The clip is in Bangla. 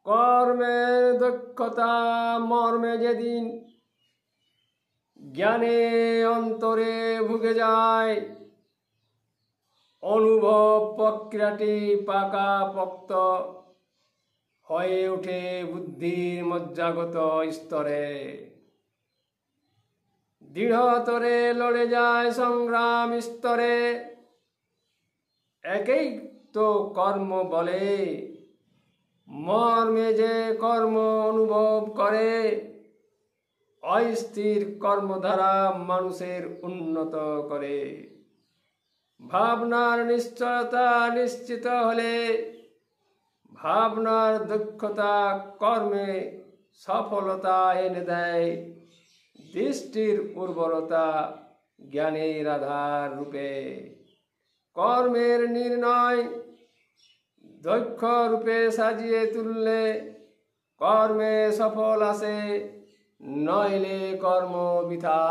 কর্মের দক্ষতা মর্মে যেদিন জ্ঞানে অন্তরে ভুগে যায়, অনুভব প্রক্রিয়াটি পাকাপোক্ত হয়ে ওঠে বুদ্ধির মজ্জাগত স্তরে। দৃঢ়তরে লড়ে যায় সংগ্রাম স্তরে, একেই তো কর্ম বলে। মর্মে যে কর্ম অনুভব করে, অস্থির কর্মধারা মানুষের উন্নত করে। ভাবনার নিশ্চয়তা নিশ্চিত হলে, ভাবনার দক্ষতা কর্মে সফলতা এনে দেয়। দৃষ্টির উর্বরতা জ্ঞানের আধার রূপে, কর্মের নির্ণয় দক্ষ রূপে সাজিয়ে তুললে কর্মে সফল আসে, নইলে কর্ম বৃথা।